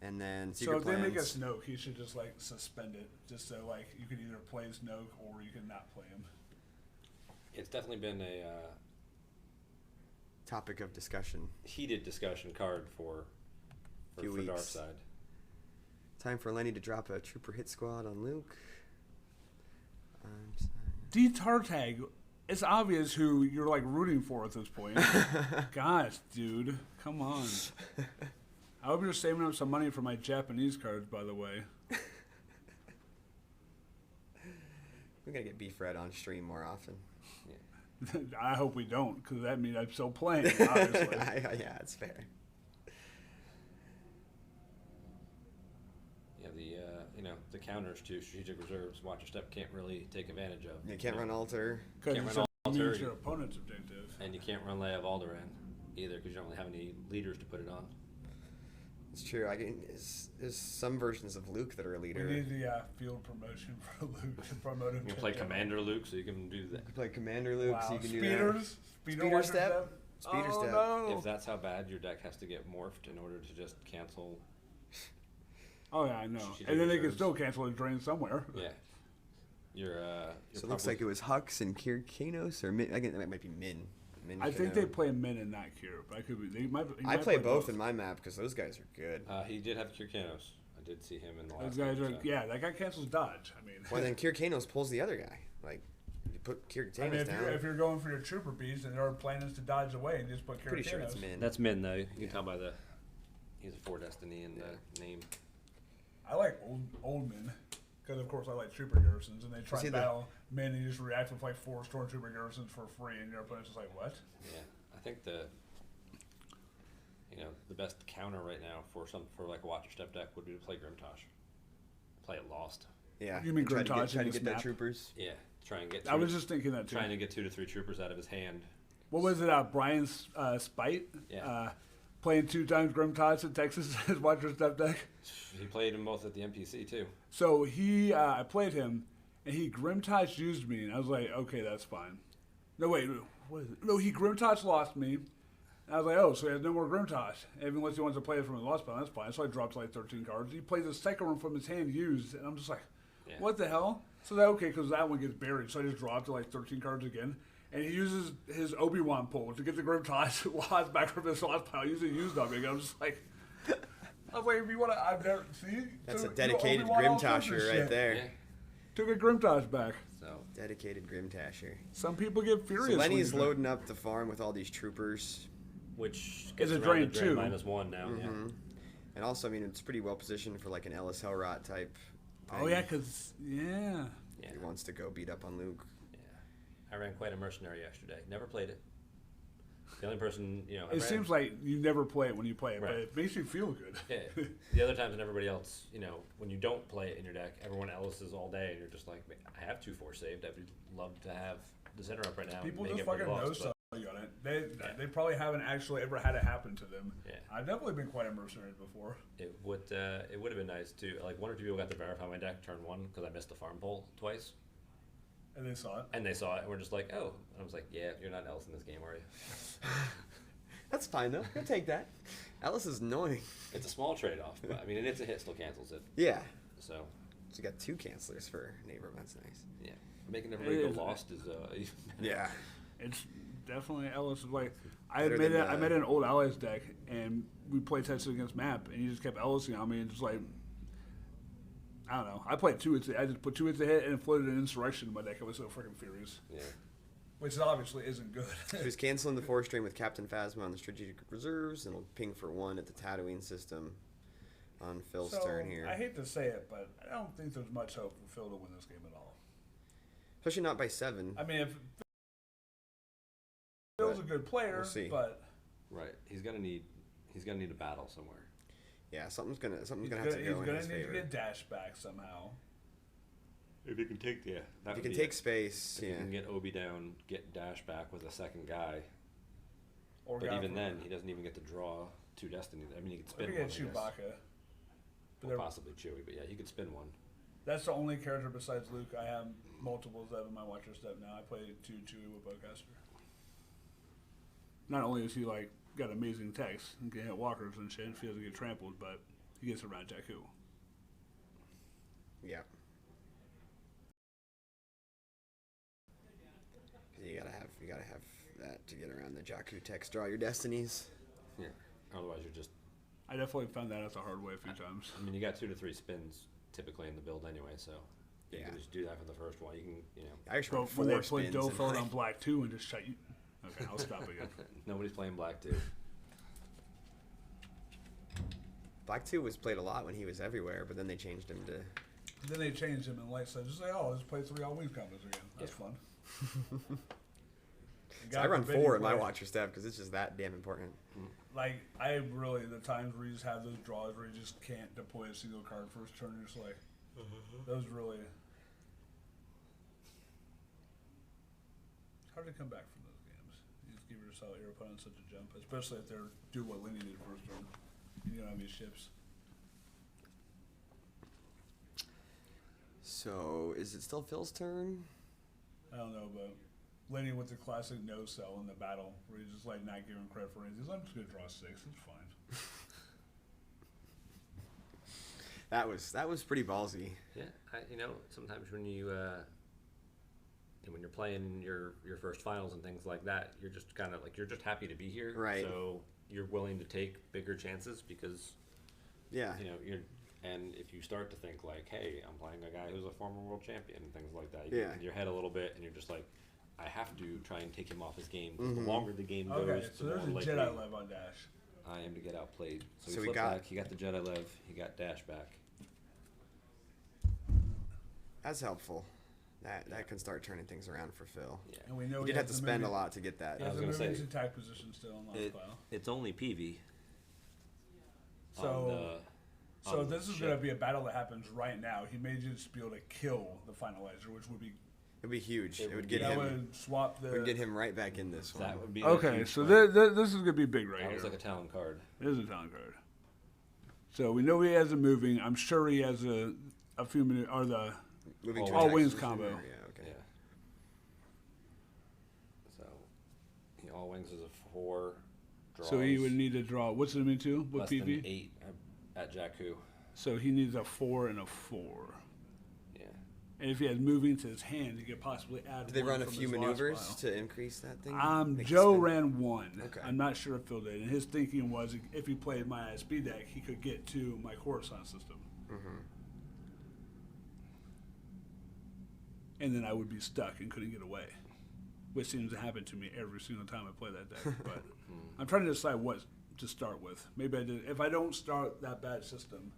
and then So Secret if they make a Plans. Snoke, he should just suspend it, just so you can either play Snoke or you can not play him. It's definitely been a Topic of discussion. heated discussion card for Few Dark weeks. Side. Time for Lenny to drop a Trooper hit squad on Luke. D Tartag, it's obvious who you're rooting for at this point. Gosh, dude, come on. I hope you're saving up some money for my Japanese cards, by the way. We gotta get Beef Red on stream more often. I hope we don't, because that means I'm still playing, obviously. Yeah, it's fair. Yeah, the counters to Strategic Reserves, Watch Your Step can't really take advantage of. You can't run altar. Because Can't it run altar. means your opponent's objective. And you can't run Leia of Alderaan either because you don't really have any leaders to put it on. It's true. There's some versions of Luke that are a We leader. need the field promotion for Luke to promote him. You can to play general. Commander Luke, so you can do that. You play Commander Luke, so Wow. you can do Speeders? Speeder Watcher step? Speeder oh, step. No. If that's how bad your deck has to get morphed in order to just cancel, Oh, yeah, I know. Strategic And then they can Reserves. still cancel his drain somewhere. yeah, you're. So it looks like it was Hux and Kirkanos, or Min. I guess that might be Min. I think they play Min and not Kier, but I could be. They might. I play both in my map because those guys are good. He did have Kirkanos. I did see him in the Those last. guys game, are. so. Yeah, that guy cancels dodge. I mean. Well, then Kirkanos pulls the other guy. You put Kirkanos down. if you're going for your trooper piece and your plan is to dodge away and just put Kirkanos. Pretty sure it's Min. That's Min though. You can tell by the. He's a 4 Destiny in the name. I like old men because of course I like trooper garrisons and they try See to the- battle men and you just react with 4 stormtrooper garrisons for free and your opponent's just like what? Yeah, I think the best counter right now for a Watcher Step deck would be to play Grimtosh. Play it Lost. Yeah. You mean try to Grimtosh try in to this get that map? troopers. Yeah, try and get. I was just thinking that too. trying to get 2 to 3 troopers out of his hand. What was it? Brian's Spite. Yeah. Playing 2 times Grimtosh in Texas as Watcher Step deck. He played them both at the NPC too. So I played him, and he Grimtosh used me, and I was like, okay, that's fine. No, wait, what is it? No, he Grimtosh lost me. And I was like, oh, so he has no more Grimtosh. Even unless he wants to play it from his lost pile, that's fine. So I dropped 13 cards. He plays the second one from his hand used, and I'm just like, Yeah. what the hell? So that okay, because that one gets buried. So I just dropped 13 cards again. And he uses his Obi-Wan pull to get the Grimtosh lost back from his lost pile, using used on me. And I'm just like, I was like, if you want to, I've never, see? That's So, a dedicated Obi-Wan all sorts of Grimtosher right shit. there. Yeah. Took a Grimtosh back. So Dedicated Grimtasher. Some people get furious. So when Lenny's you do it. loading up the farm with all these troopers. which It's gets a around drain to too. -1 now. Yeah. Mhm. And also, I mean, it's pretty well positioned for an Ellis Hellrot type. Oh thing. yeah, cause yeah. Yeah. He wants to go beat up on Luke. Yeah. I ran quite a mercenary yesterday. Never played it. The only person, It seems like you never play it when you play it, but Right. it makes you feel good. Yeah. The other times, and everybody else, when you don't play it in your deck, everyone else is all day, and you're just like, "Man, I have 2/4 saved. I would love to have the center up right now. People and just make everybody fucking know lost, but something on it. They probably haven't actually ever had it happen to them. Yeah. I've definitely been quite a mercenary before. It would have been nice to 1 or 2 people got to verify my deck turn 1 because I missed the farm poll twice, And they saw it. and they saw it and were just like, "Oh," and I was like, "Yeah, you're not Ellis in this game, are you?" That's fine though. He'll take that. Ellis is annoying. It's a small trade-off, but I mean, and it's a hit, still cancels it. Yeah. So So you got 2 cancelers for neighbor. That's nice. Yeah, making everybody It is. go lost is Yeah. It's definitely Ellis. Like I Better made than it. I the- made an old Allies deck, and we played tested against Map, and he just kept Ellising on me, and just like I don't know. I played 2 hits. I just put 2 hits a hit and floated an insurrection in my deck. I was so freaking furious, yeah. which obviously isn't good. So he's canceling the 4 string with Captain Phasma on the strategic reserves, and he'll ping for 1 at the Tatooine system on Phil's So, turn here. I hate to say it, but I don't think there's much hope for Phil to win this game at all. Especially not by 7. I mean, if Phil's a good player, We'll see. but Right. He's gonna need a battle somewhere. Yeah, something's gonna have to he's go gonna in his need favor. to get dash back somehow. If you can take that If you would can be take it. space, If yeah. you can get Obi down, get dash back with a second guy. Or But go even for- then, he doesn't even get to draw 2 destinies. I mean, he could or spin get one. I guess. Chewbacca. But Or they're- possibly Chewie, but yeah, he could spin one. That's the only character besides Luke I have multiples of in my watcher step now. I play 2 Chewie with Bowcaster. Not only is he like got amazing techs and can hit walkers and shit if he doesn't get trampled, but he gets around Jakku. Yeah. You gotta have that to get around the Jakku text. Draw your destinies. Yeah. Otherwise, you're just. I definitely found that out the hard way a few times. I mean, you got 2 to 3 spins typically in the build anyway, so you Yeah. can just do that for the first one. You can, I actually But went when 4 they put spins in Dofeld my- on black 2 and just shut you. Okay, I'll stop again. Nobody's playing black too. Black 2 was played a lot when he was everywhere, but then they changed him to. Then they changed him and light said, just like, oh, let's play 3 all wings combos again. That's Yeah. fun. So I run God forbid 4 you in my play- watcher step because it's just that damn important. Like, I really, the times where you just have those draws where you just can't deploy a single card first turn, you're just like, those really. It's hard to come back from those games. You just give your opponent such a jump, especially if they're do what Lenny did first turn. You don't have any ships. So is it still Phil's turn? I don't know, but Lenny with the classic no sell in the battle, where he's just like not giving credit for anything. He's like, I'm just gonna draw 6. It's fine. That was pretty ballsy. Yeah, sometimes when when you're playing your first finals and things like that, you're just kind of like you're just happy to be here, Right. So you're willing to take bigger chances because Yeah. and if you start to think like, hey, I'm playing a guy who's a former world champion and things like that, you Yeah. get in your head a little bit and you're just like, I have to try and take him off his game. 'Cause Mhm. The longer the game goes, Okay, so the there's a more Jedi likely Lev on Dash. I am to get outplayed. So, So he we flipped got- back. He got the Jedi Lev. He got dash back. That's helpful. That can start turning things around for Phil. Yeah. And we know He he did have has to the spend a moving- lot to get that. He I has was the gonna say, moving attack position still in lost pile. It's only PV. So, on the this is ship. going to be a battle that happens right now. He may just be able to kill the finalizer, which would be It'd be huge. It It would would get be- that him. would swap the. Would get him right back in this one. That would be a Okay, huge so fight. this is going to be big right That here. was like a talent card. It is a talent card. So we know he has a moving. I'm sure he has a few minutes or the. Moving to All attack wings position combo. there, Yeah. Okay. Yeah. So, all wings is a 4. Draws. So he would need to draw. What's it mean to? What less than PV? 8 at Jakku. So he needs a 4 and a 4. Yeah. And if he has moving to his hand, he could possibly add. Did they one run a from few his lost maneuvers pile. to increase that thing? Make it Joe spin? ran 1. Okay. I'm not sure if Phil did. And his thinking was if he played my ISB deck, he could get to my Coruscant system. Mhm. And then I would be stuck and couldn't get away. Which seems to happen to me every single time I play that deck. But I'm trying to decide what to start with. Maybe I did. If I don't start that bad system,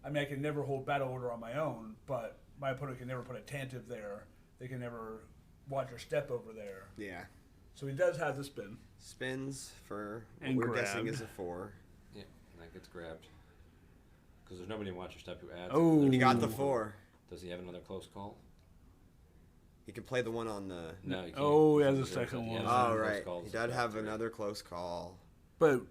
I mean, I can never hold battle order on my own, but my opponent can never put a Tantive there. They can never watch or step over there. Yeah. So he does have the spin. Spins for what And we're guessing grabbed. is a 4. Yeah, and that gets grabbed. Because there's nobody in Watcher Step who adds. Oh. He got the 4. Does he have another close call? He can play the one on the. No, he can't. Oh, he has a Because there's second he one. has Oh another close right, call he to does have subtract, right? another close call. But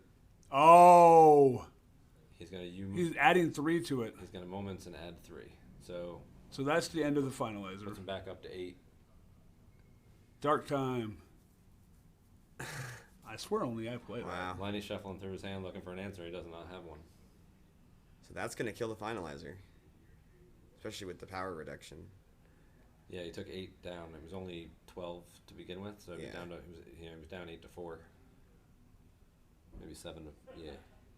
He's gonna use. he's adding 3 to it. He's gonna moments and add 3. So So that's the end of the finalizer. puts him back up to 8. Dark time. I swear only I played that. Wow. Lenny shuffling through his hand looking for an answer. He does not have one. So that's gonna kill the finalizer. especially with the power reduction. Yeah, he took 8 down. It was only 12 to begin with, so he was Yeah. down to he was down 8 to 4. Maybe 7 to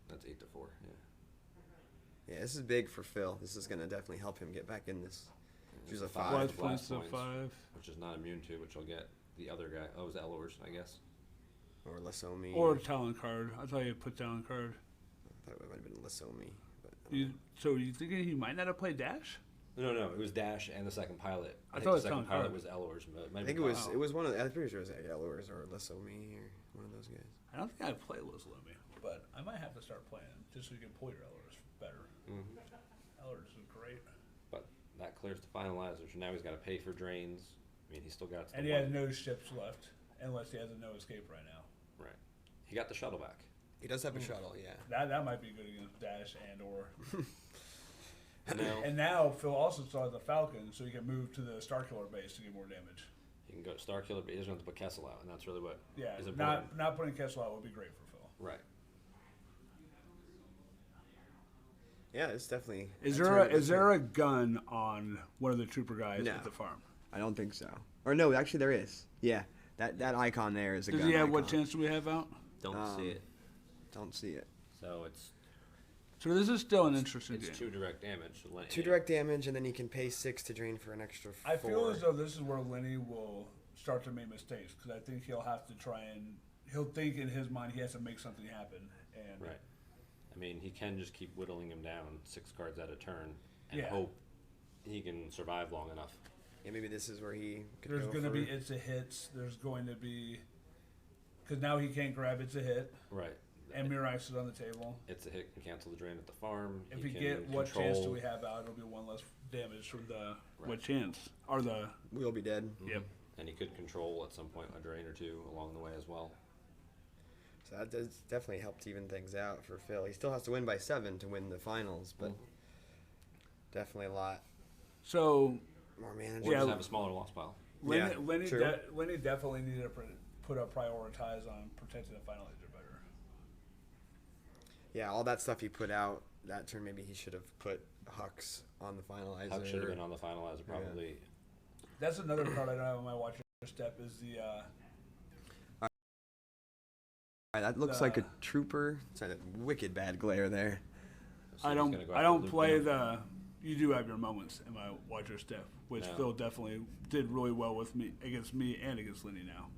that's 8 to 4. Yeah. Yeah, this is big for Phil. This is gonna definitely help him get back in this. Choose a 5. Blast Blast points to 5. which is not immune to, which will get the other guy. Oh, it was Elors, I guess. Or Lasomi. Or talent card. I thought you put talent card. I thought it might have been Lasomi. But So you thinking he might not have played Dash? No, it was Dash and the second pilot. I think thought it the was second Talon pilot Card. was Elors. But it might I have think been it was one of the, I'm pretty sure it was Elors or Lasomi or one of those guys. I don't think I play Liz Lumi, but I might have to start playing just so you can pull your Ellers better. Mhm. Ellers is great. But that clears the finalizer, so now he's got to pay for drains. I mean, he still got. And he has no ships left, unless he has a no escape right now. Right. He got the shuttle back. He does have a shuttle, yeah. That might be good against Dash and or. And now And now Phil also still has the Falcon, so he can move to the Starkiller base to get more damage. he can go Star Killer, but he doesn't have to put Kessel out, and that's really what Yeah, is important. not putting Kessel out would be great for Phil. Right. Yeah, it's definitely. Is that's there a gun on one of the trooper guys No. at the farm? I don't think so. Or no, actually there is. Yeah, that icon there is a Does gun he have icon. what chance do we have out? Don't see it. Don't see it. So it's So this is still an interesting game. 2 direct damage. So 2 direct damage, and then he can pay 6 to drain for an extra 4. I feel as though this is where Lenny will start to make mistakes because I think he'll have to try and he'll think in his mind he has to make something happen. And Right. I mean, he can just keep whittling him down 6 cards at a turn and Yeah. hope he can survive long enough. Yeah, maybe this is where he could there's go going to for- be it's a hits. There's going to be because now he can't grab it's a hit Right. and Mirax is on the table. It's a hit, can cancel the drain at the farm. If he we can get what control, chance do we have out, it'll be 1 less damage from the Right. what chance or the We'll be dead. Yep. And he could control at some point a drain or 2 along the way as well. So that does definitely helped even things out for Phil. He still has to win by 7 to win the finals, but definitely a lot so more Or manageable. Yeah. just have a smaller loss pile. Yeah, true. Lenny definitely needed to put a prioritize on protecting the finalizer better. Yeah, all that stuff he put out that turn, maybe he should have put Hux on the finalizer. Huck should have been on the finalizer probably. That's another card I don't have on my watch step is the Alright, that looks like a trooper. It's a wicked bad glare there. So I he's don't gonna go I after don't Luke play down. you do have your moments in my watcher step, which No. Phil definitely did really well with me against me and against Lenny now.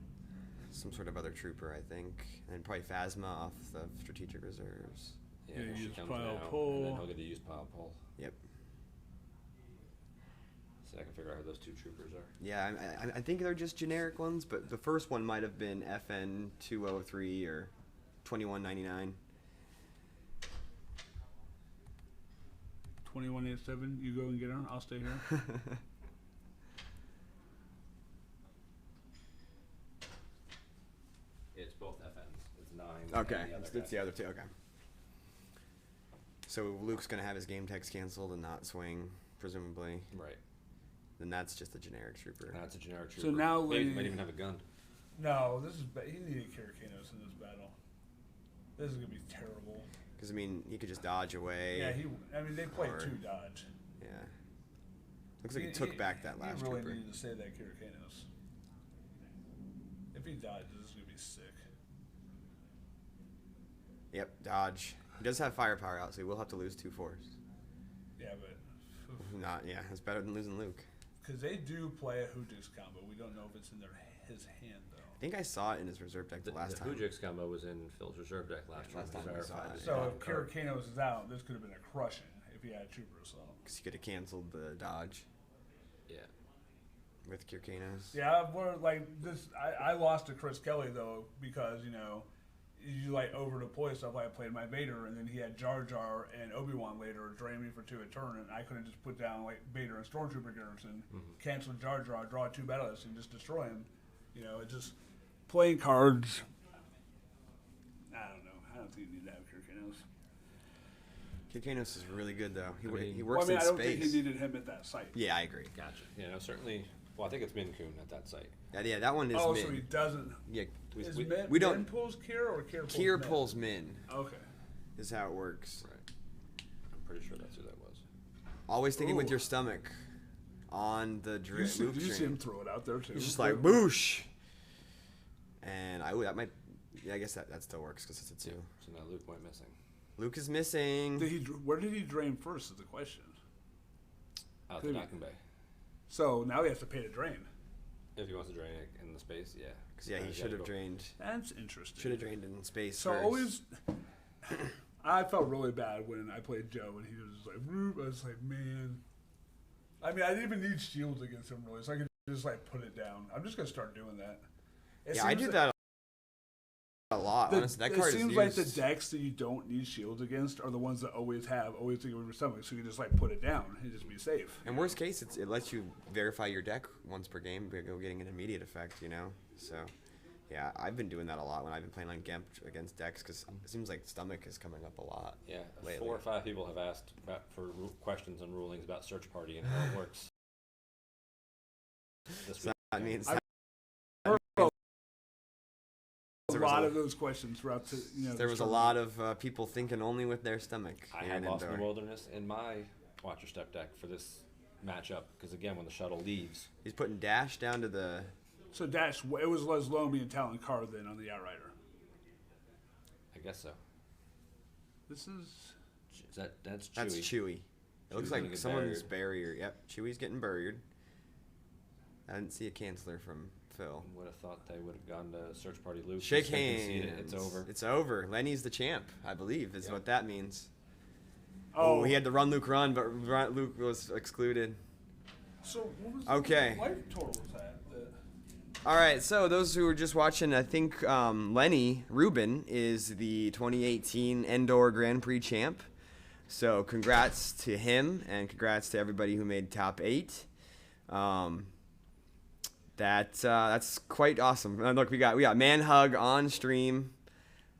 Some sort of other trooper, I think. And probably Phasma off the strategic reserves. Yeah, Yeah, here she use comes pile now, and pull. then he'll get to use pile pull. Yep. So I can figure out who those 2 troopers are. Yeah, I think they're just generic ones, but the first one might have been FN 203 or 2199. 2187, you go and get on. I'll stay here. It's both FNs. It's 9. Okay, and the other it's the other 2. Okay. So Luke's gonna have his game text canceled and not swing, presumably. Right. Then that's just a generic trooper. That's a generic trooper. So now Maybe Lenny- might even have a gun. No, this is he needed Kirakinos in this battle. This is gonna be terrible. Because I mean, he could just dodge away. Yeah, I mean they played Or- 2 dodge. Yeah. Looks like he took back that last He really trooper. needed to say that Kirakinos. If he dodges, this is gonna be sick. Yep, dodge. He does have firepower out, so he will have to lose 2 force. Yeah, but Not, yeah, it's better than losing Luke. because they do play a Hoodix combo, we don't know if it's in his hand though. I think I saw it in his reserve deck the last time. Hujix combo was in Phil's reserve deck last last time. time we saw Verified. it. So Yeah. if Kirakinos is out, this could have been a crushing if he had troopers. So Because he could have canceled the dodge Yeah. with Kirkanos. yeah, we're like this. I lost to Chris Kelly though because you like over deploy stuff. Like I played my Vader, and then he had Jar Jar and Obi-Wan later drain me for 2 a turn, and I couldn't just put down like Vader and Stormtrooper Garrison, cancel Jar Jar, draw 2 battleists, and just destroy him. It just playing cards. I don't know. I don't think you need to have Kirakinos. Kirkanos is really good though. He mean- works I in don't space. think he needed him at that site. Yeah, I agree. Gotcha. Certainly. Well, I think it's Min Kun at that site. Yeah, that one is Oh, Min. so he doesn't. Yeah, Is we- Min, we don't- Min pulls Kier or Kier pulls Kier Min? pulls Min Okay. is how it works. Right. I'm pretty sure that's who that was. Always thinking with Ooh. your stomach on the Did you see, loop did you see him string. throw it out there too? He's just like boosh. And that might. Yeah, I guess that still works because it's a 2. So now Luke went missing. Luke is missing. Where did he drain first? Is the question. Out the Could be. docking bay. So now he has to pay to drain. If he wants to drain it in the space, yeah. 'Cause, yeah, he You should gotta have go. drained. That's interesting. Should have drained in space. So first. always, I felt really bad when I played Joe and he was just like, "Rube." I was like, man. I mean, I didn't even need shields against him really, so I could just like put it down. I'm just gonna start doing that. Yeah, I do that a lot. Honestly, that card it seems is like the used. decks that you don't need shields against are the ones that always think of your stomach, so you can just like put it down and just be safe. And worst case, it lets you verify your deck once per game, but go getting an immediate effect, you know? So, yeah, I've been doing that a lot when I've been playing on Gemp against decks, because it seems like Stomach is coming up a lot. Yeah, lately. 4 or 5 people have asked for questions and rulings about Search Party and how it works. This So that means I- A lot of those questions throughout the, there was a lot of people thinking only with their stomach. I here had in Lost in the Endor. Wilderness in my Watcher Step deck for this matchup because again, when the shuttle leaves, He's putting Dash down to the. So Dash, it was Lomi and Talon Car then on the Outrider. I guess so. This is That's Chewy. That's Chewy. It looks Chewy's gonna like get someone's barrier. Yep, Chewy's getting buried. I didn't see a canceller from Phil. Would have thought they would have gone to Search Party Luke. Shake He's been hands. conceded. It's over. It's over. Lenny's the champ, I believe, is Yep. what that means. oh He had to run Luke run, but Luke was excluded. So what was Okay. the life total was that? All right, so those who were just watching, I think Lenny Rubin is the 2018 Endor Grand Prix champ. So congrats to him, and congrats to everybody who made top 8. That's quite awesome. Look, we got Man Hug on stream.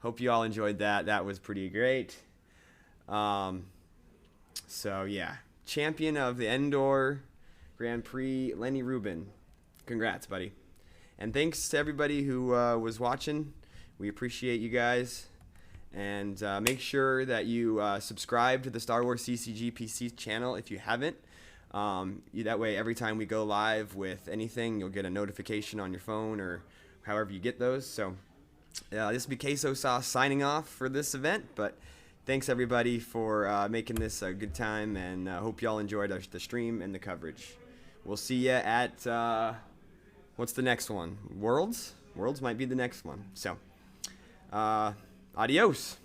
Hope you all enjoyed that. That was pretty great. So yeah, champion of the Endor Grand Prix, Lenny Rubin. Congrats, buddy. And thanks to everybody who was watching. We appreciate you guys. And make sure that you subscribe to the Star Wars CCG PC channel if you haven't. That way, every time we go live with anything, you'll get a notification on your phone or however you get those. So this will be Queso Sauce signing off for this event. But thanks, everybody, for making this a good time. And hope you all enjoyed the stream and the coverage. We'll see you at... what's the next one? Worlds? Worlds might be the next one. So, adios.